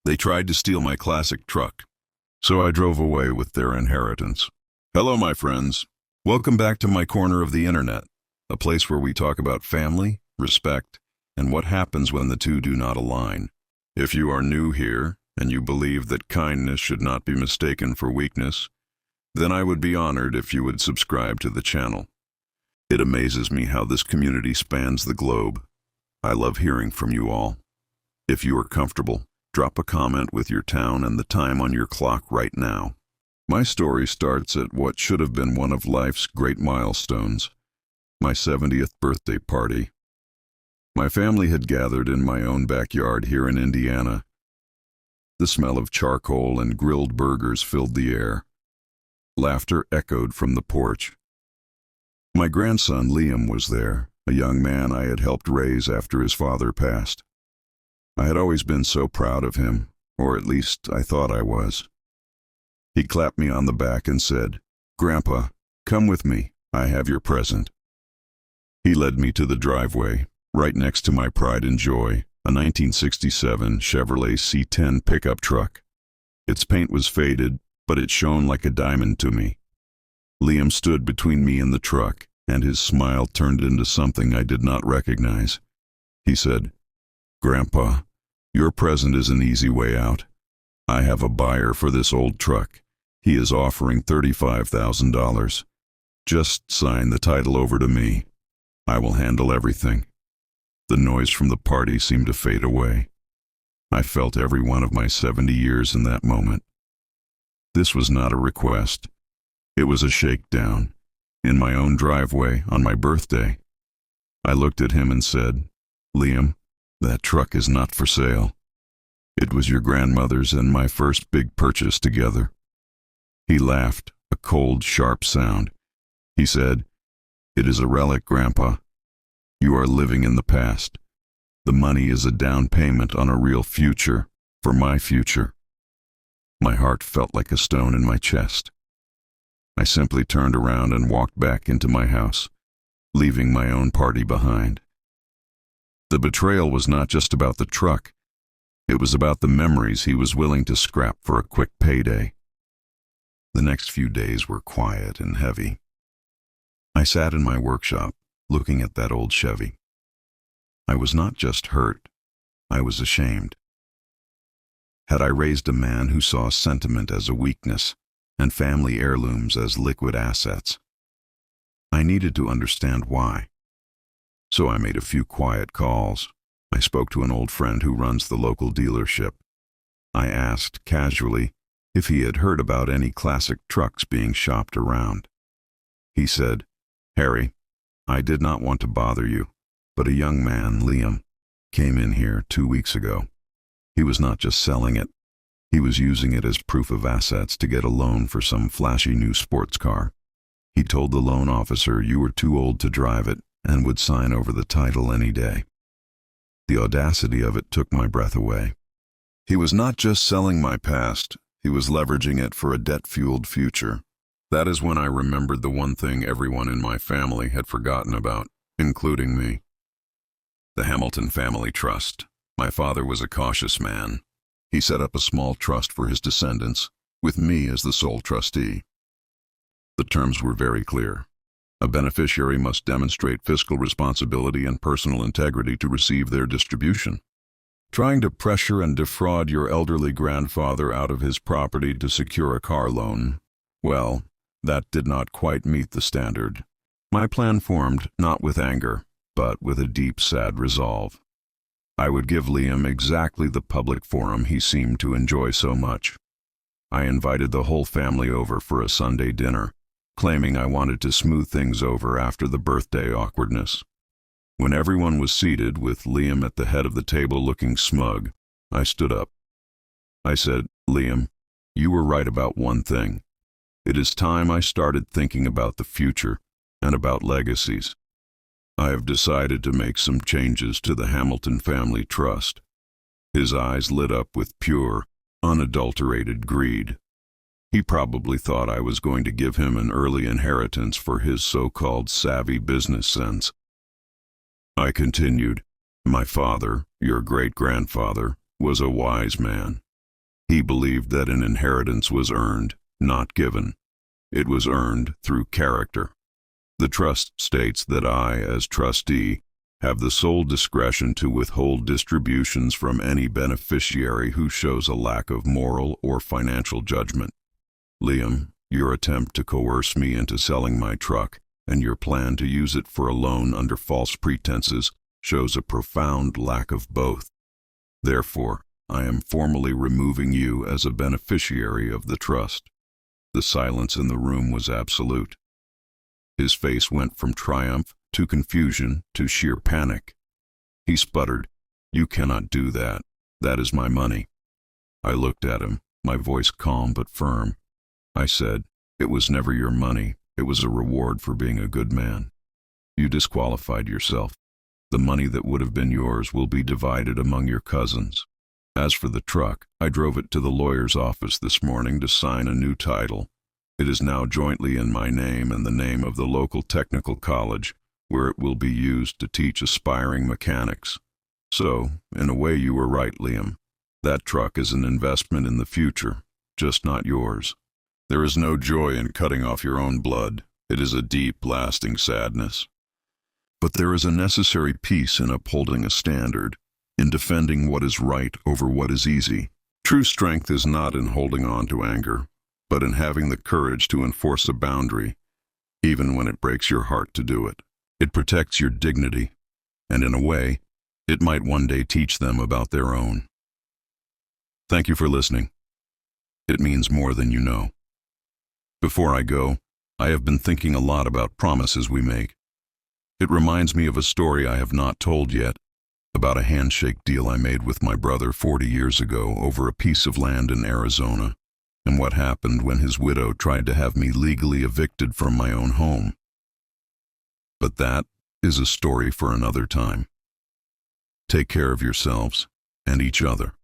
They tried to steal my classic truck, so I drove away with their inheritance. Hello, my friends. Welcome back to my corner of the internet, a place where we talk about family, respect, and what happens when the two do not align. If you are new here, and you believe that kindness should not be mistaken for weakness, then I would be honored if you would subscribe to the channel. It amazes me how this community spans the globe. I love hearing from you all. If you are comfortable, drop a comment with your town and the time on your clock right now. My story starts at what should have been one of life's great milestones, my 70th birthday party. My family had gathered in my own backyard here in Indiana. The smell of charcoal and grilled burgers filled the air. Laughter echoed from the porch. My grandson Liam was there, a young man I had helped raise after his father passed. I had always been so proud of him, or at least I thought I was. He clapped me on the back and said, "Grandpa, come with me, I have your present." He led me to the driveway, right next to my pride and joy, a 1967 Chevrolet C10 pickup truck. Its paint was faded, but it shone like a diamond to me. Liam stood between me and the truck, and his smile turned into something I did not recognize. He said, "Grandpa, your present is an easy way out. I have a buyer for this old truck. He is offering $35,000. Just sign the title over to me. I will handle everything." The noise from the party seemed to fade away. I felt every one of my 70 years in that moment. This was not a request. It was a shakedown. In my own driveway, on my birthday. I looked at him and said, "Liam, that truck is not for sale. It was your grandmother's and my first big purchase together." He laughed, a cold, sharp sound. He said, "It is a relic, Grandpa. You are living in the past. The money is a down payment on a real future, for my future." My heart felt like a stone in my chest. I simply turned around and walked back into my house, leaving my own party behind. The betrayal was not just about the truck. It was about the memories he was willing to scrap for a quick payday. The next few days were quiet and heavy. I sat in my workshop, looking at that old Chevy. I was not just hurt, I was ashamed. Had I raised a man who saw sentiment as a weakness and family heirlooms as liquid assets? I needed to understand why. So I made a few quiet calls. I spoke to an old friend who runs the local dealership. I asked casually if he had heard about any classic trucks being shopped around. He said, "Harry, I did not want to bother you, but a young man, Liam, came in here 2 weeks ago. He was not just selling it. He was using it as proof of assets to get a loan for some flashy new sports car. He told the loan officer you were too old to drive it and would sign over the title any day." The audacity of it took my breath away. He was not just selling my past, he was leveraging it for a debt-fueled future. That is when I remembered the one thing everyone in my family had forgotten about, including me. The Hamilton Family Trust. My father was a cautious man. He set up a small trust for his descendants, with me as the sole trustee. The terms were very clear. A beneficiary must demonstrate fiscal responsibility and personal integrity to receive their distribution. Trying to pressure and defraud your elderly grandfather out of his property to secure a car loan, well, that did not quite meet the standard. My plan formed not with anger, but with a deep, sad resolve. I would give Liam exactly the public forum he seemed to enjoy so much. I invited the whole family over for a Sunday dinner, claiming I wanted to smooth things over after the birthday awkwardness. When everyone was seated, with Liam at the head of the table looking smug, I stood up. I said, "Liam, you were right about one thing. It is time I started thinking about the future and about legacies. I have decided to make some changes to the Hamilton Family Trust." His eyes lit up with pure, unadulterated greed. He probably thought I was going to give him an early inheritance for his so-called savvy business sense. I continued, "My father, your great-grandfather, was a wise man. He believed that an inheritance was earned, not given. It was earned through character. The trust states that I, as trustee, have the sole discretion to withhold distributions from any beneficiary who shows a lack of moral or financial judgment. Liam, your attempt to coerce me into selling my truck and your plan to use it for a loan under false pretenses shows a profound lack of both. Therefore, I am formally removing you as a beneficiary of the trust. The silence in the room was absolute. His face went from triumph to confusion to sheer panic. He sputtered, "You cannot do that. That is my money." I looked at him, my voice calm but firm. I said, "It was never your money. It was a reward for being a good man. You disqualified yourself. The money that would have been yours will be divided among your cousins. As for the truck, I drove it to the lawyer's office this morning to sign a new title. It is now jointly in my name and the name of the local technical college, where it will be used to teach aspiring mechanics. So, in a way you were right, Liam. That truck is an investment in the future, just not yours. There is no joy in cutting off your own blood. It is a deep, lasting sadness. But there is a necessary peace in upholding a standard, in defending what is right over what is easy. True strength is not in holding on to anger, but in having the courage to enforce a boundary, even when it breaks your heart to do it. It protects your dignity, and in a way, it might one day teach them about their own. Thank you for listening. It means more than you know. Before I go, I have been thinking a lot about promises we make. It reminds me of a story I have not told yet, about a handshake deal I made with my brother 40 years ago over a piece of land in Arizona, and what happened when his widow tried to have me legally evicted from my own home. But that is a story for another time. Take care of yourselves and each other.